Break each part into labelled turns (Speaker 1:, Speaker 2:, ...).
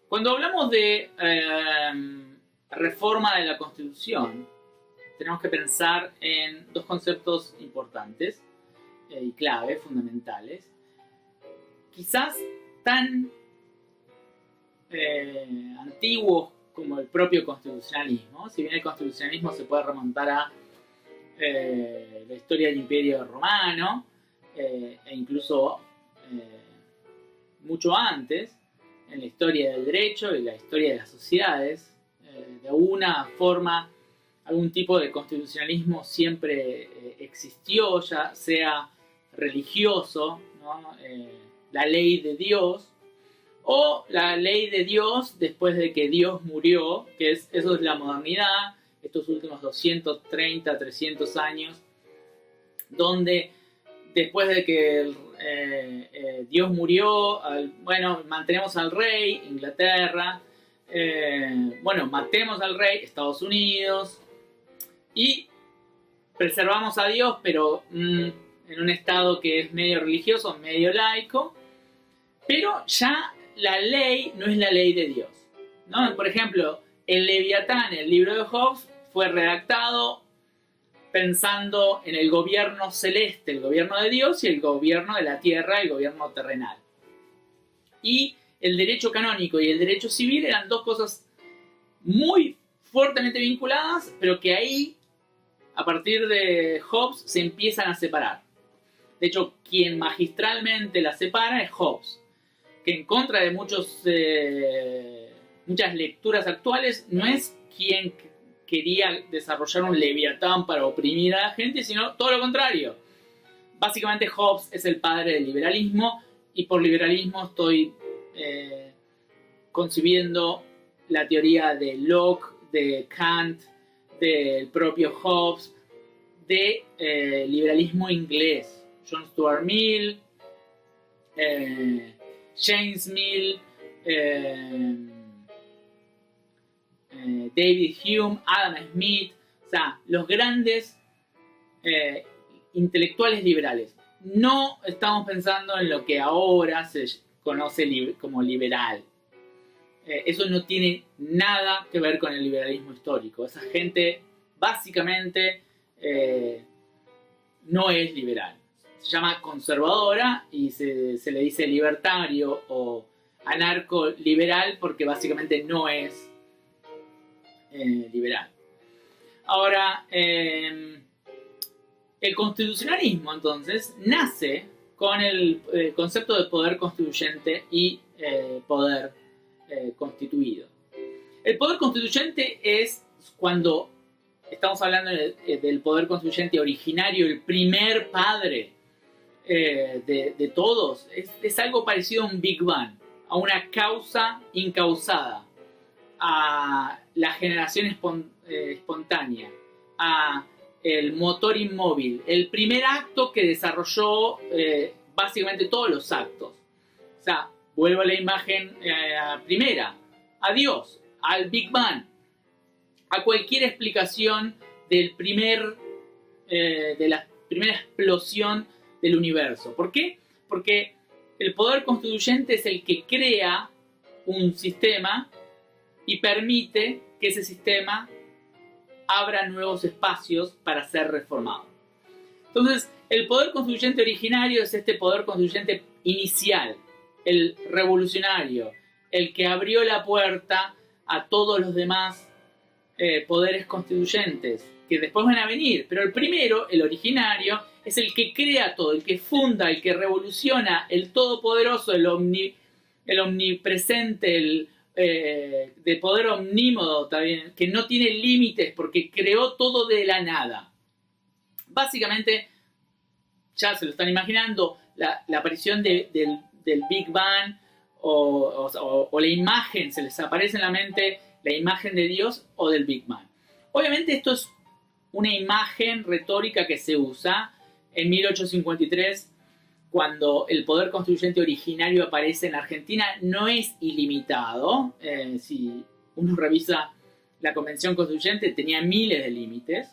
Speaker 1: Cuando hablamos de reforma de la Constitución, tenemos que pensar en dos conceptos importantes y clave, fundamentales, quizás tan antiguos como el propio constitucionalismo. Si bien el constitucionalismo se puede remontar a la historia del Imperio Romano e incluso mucho antes, en la historia del derecho y la historia de las sociedades, de alguna forma algún tipo de constitucionalismo siempre existió, ya sea religioso, ¿no? La ley de Dios, o la ley de Dios después de que Dios murió, eso es la modernidad, estos últimos 230, 300 años, donde después de que Dios murió, bueno, mantenemos al rey, Inglaterra, bueno, matemos al rey, Estados Unidos, y preservamos a Dios, pero en un estado que es medio religioso, medio laico, pero ya la ley no es la ley de Dios, ¿no? Por ejemplo, el Leviatán, el libro de Hobbes, fue redactado pensando en el gobierno celeste, el gobierno de Dios, y el gobierno de la tierra, el gobierno terrenal. Y el derecho canónico y el derecho civil eran dos cosas muy fuertemente vinculadas, pero que ahí, a partir de Hobbes, se empiezan a separar. De hecho, quien magistralmente las separa es Hobbes, que en contra de muchas lecturas actuales, no es quien quería desarrollar un leviatán para oprimir a la gente, sino todo lo contrario. Básicamente Hobbes es el padre del liberalismo, y por liberalismo estoy concibiendo la teoría de Locke, de Kant, del propio Hobbes, de liberalismo inglés. John Stuart Mill, James Mill, David Hume, Adam Smith, o sea, los grandes intelectuales liberales. No estamos pensando en lo que ahora se conoce como liberal. Eso no tiene nada que ver con el liberalismo histórico. Esa gente básicamente no es liberal. Se llama conservadora y se le dice libertario o anarco-liberal porque básicamente no es liberal. Ahora, el constitucionalismo entonces nace con el concepto de poder constituyente y poder constituido. El poder constituyente es cuando estamos hablando del poder constituyente originario, el primer padre de todos. Es algo parecido a un Big Bang, a una causa incausada, a la generación espontánea, a el motor inmóvil, el primer acto que desarrolló básicamente todos los actos. O sea, vuelvo a la imagen primera, a Dios, al Big Bang, a cualquier explicación de la primera explosión del universo. ¿Por qué? Porque el poder constituyente es el que crea un sistema y permite que ese sistema abra nuevos espacios para ser reformado. Entonces, el poder constituyente originario es este poder constituyente inicial, el revolucionario, el que abrió la puerta a todos los demás poderes constituyentes que después van a venir, pero el primero, el originario, es el que crea todo, el que funda, el que revoluciona, el todopoderoso, el omnipresente, el de poder omnímodo también, que no tiene límites porque creó todo de la nada. Básicamente, ya se lo están imaginando, la aparición del Big Bang o la imagen, se les aparece en la mente la imagen de Dios o del Big Bang. Obviamente esto es una imagen retórica que se usa en 1853, cuando el poder constituyente originario aparece en Argentina. No es ilimitado. Si uno revisa la Convención Constituyente, tenía miles de límites,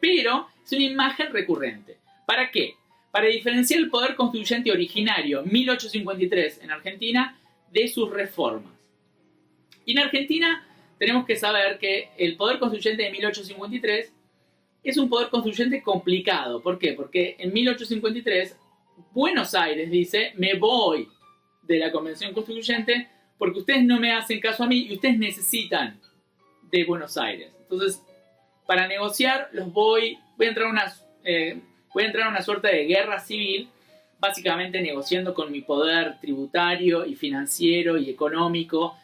Speaker 1: pero es una imagen recurrente. ¿Para qué? Para diferenciar el poder constituyente originario 1853 en Argentina de sus reformas. Y en Argentina tenemos que saber que el poder constituyente de 1853 es un poder constituyente complicado. ¿Por qué? Porque en 1853 Buenos Aires dice, me voy de la Convención Constituyente porque ustedes no me hacen caso a mí y ustedes necesitan de Buenos Aires. Entonces, para negociar, voy a entrar a una suerte de guerra civil, básicamente negociando con mi poder tributario y financiero y económico,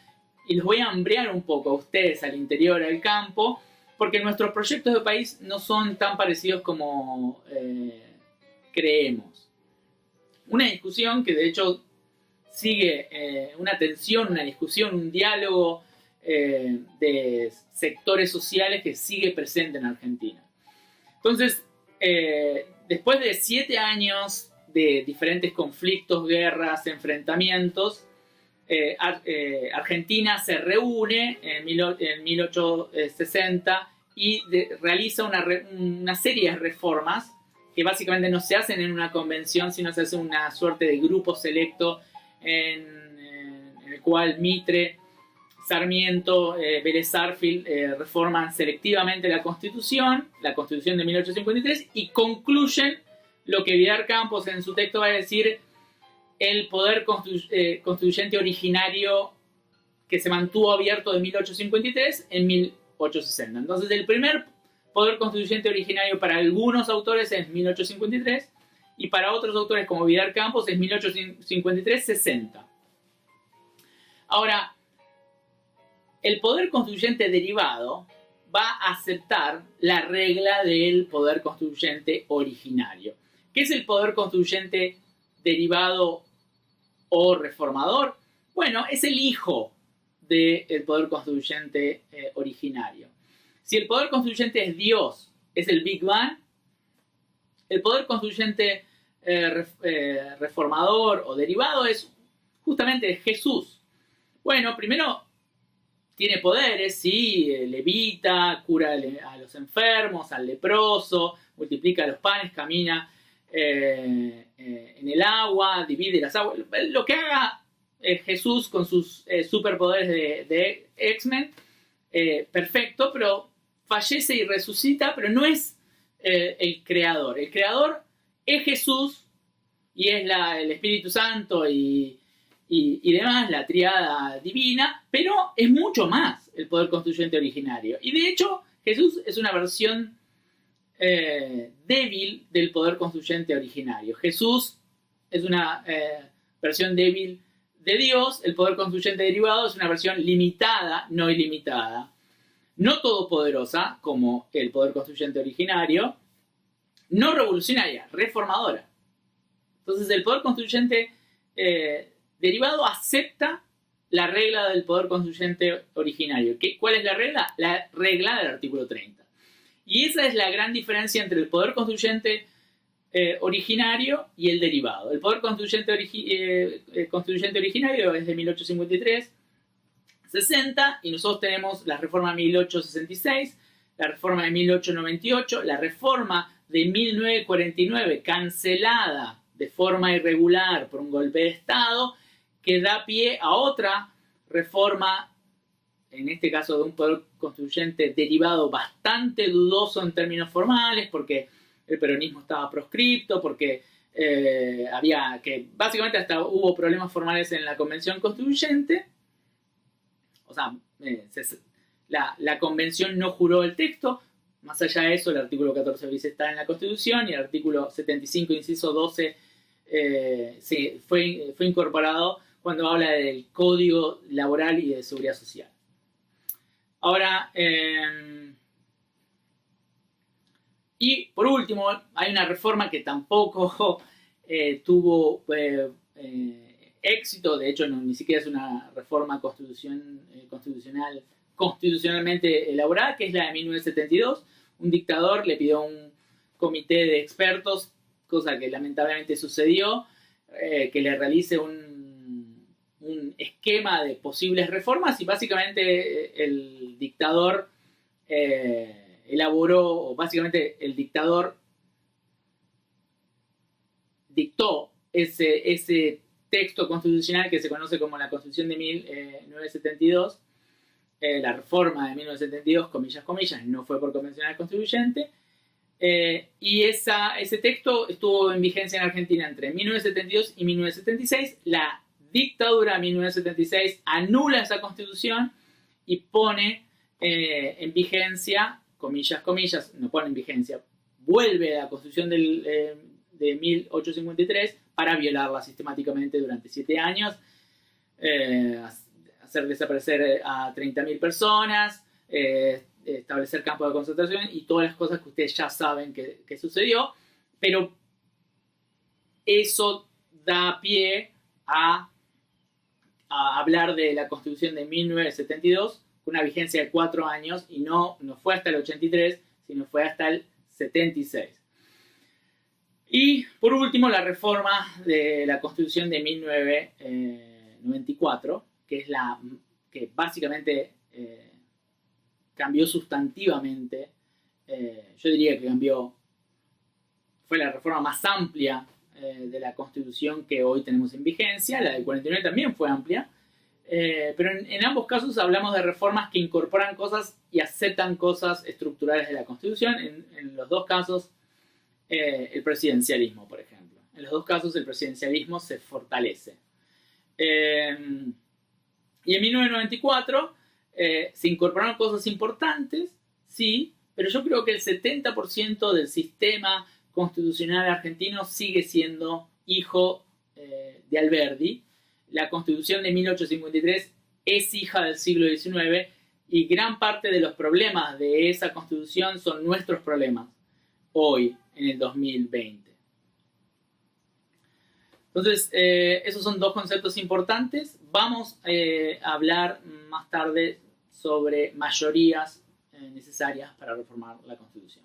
Speaker 1: y los voy a hambrear un poco a ustedes al interior del campo, porque nuestros proyectos de país no son tan parecidos como creemos. Una discusión que de hecho sigue una tensión, una discusión, un diálogo de sectores sociales que sigue presente en Argentina. Entonces, después de 7 años de diferentes conflictos, guerras, enfrentamientos, Argentina se reúne en 1860 y realiza una serie de reformas que básicamente no se hacen en una convención, sino se hace una suerte de grupo selecto en el cual Mitre, Sarmiento, Vélez Sarsfield reforman selectivamente la Constitución de 1853, y concluyen lo que Vidal Campos en su texto va a decir el poder constituyente originario que se mantuvo abierto de 1853 en 1860. Entonces, el primer poder constituyente originario para algunos autores es 1853 y para otros autores como Vidal Campos es 1853-60. Ahora, el poder constituyente derivado va a aceptar la regla del poder constituyente originario. ¿Qué es el poder constituyente derivado o reformador? Bueno, es el hijo del poder constituyente originario. Si el poder constituyente es Dios, es el Big Bang, el poder constituyente reformador o derivado es justamente Jesús. Bueno, primero tiene poderes, sí, levita, cura a los enfermos, al leproso, multiplica los panes, camina en el agua, divide las aguas. Lo que haga Jesús con sus superpoderes de X-Men, perfecto, pero fallece y resucita, pero no es el creador. El creador es Jesús y es el Espíritu Santo y demás, la triada divina, pero es mucho más el poder constituyente originario. Y de hecho, Jesús es una versión débil del poder constituyente originario. Jesús es una versión débil de Dios, el poder constituyente derivado es una versión limitada, no ilimitada. No todopoderosa, como el poder constituyente originario, no revolucionaria, reformadora. Entonces, el poder constituyente derivado acepta la regla del poder constituyente originario. ¿Cuál es la regla? La regla del artículo 30. Y esa es la gran diferencia entre el poder constituyente originario y el derivado. El poder constituyente originario es de 1853, 60, y nosotros tenemos la reforma de 1866, la reforma de 1898, la reforma de 1949, cancelada de forma irregular por un golpe de Estado, que da pie a otra reforma, en este caso de un poder constituyente derivado bastante dudoso en términos formales, porque el peronismo estaba proscripto, porque básicamente hasta hubo problemas formales en la Convención Constituyente. O sea, la Convención no juró el texto. Más allá de eso, el artículo 14 bis está en la Constitución y el artículo 75, inciso 12, fue incorporado cuando habla del Código Laboral y de Seguridad Social. Ahora, y por último, hay una reforma que tampoco tuvo éxito, de hecho ni siquiera es una reforma constitucionalmente elaborada, que es la de 1972. Un dictador le pidió a un comité de expertos, cosa que lamentablemente sucedió, que le realice un esquema de posibles reformas, y básicamente el dictador dictó ese texto constitucional que se conoce como la Constitución de 1972, La reforma de 1972, comillas, comillas, no fue por convencional constituyente. Y ese texto estuvo en vigencia en Argentina entre 1972 y 1976. La dictadura de 1976 anula esa constitución y pone en vigencia, comillas, comillas, no pone en vigencia, vuelve a la constitución de 1853 para violarla sistemáticamente durante 7 años, hacer desaparecer a 30.000 personas, establecer campos de concentración y todas las cosas que ustedes ya saben que sucedió, pero eso da pie a hablar de la Constitución de 1972 con una vigencia de 4 años y no fue hasta el 83, sino fue hasta el 76. Y por último, la reforma de la Constitución de 1994, que es que básicamente cambió sustantivamente, yo diría que fue la reforma más amplia de la Constitución que hoy tenemos en vigencia. La del 49 también fue amplia, pero en ambos casos hablamos de reformas que incorporan cosas y aceptan cosas estructurales de la Constitución. En los dos casos, el presidencialismo, por ejemplo. En los dos casos el presidencialismo se fortalece. Y en 1994 se incorporaron cosas importantes, sí, pero yo creo que el 70% del sistema constitucional argentino sigue siendo hijo de Alberdi. La Constitución de 1853 es hija del siglo XIX y gran parte de los problemas de esa Constitución son nuestros problemas hoy, en el 2020. Entonces, esos son dos conceptos importantes. Vamos a hablar más tarde sobre mayorías necesarias para reformar la Constitución.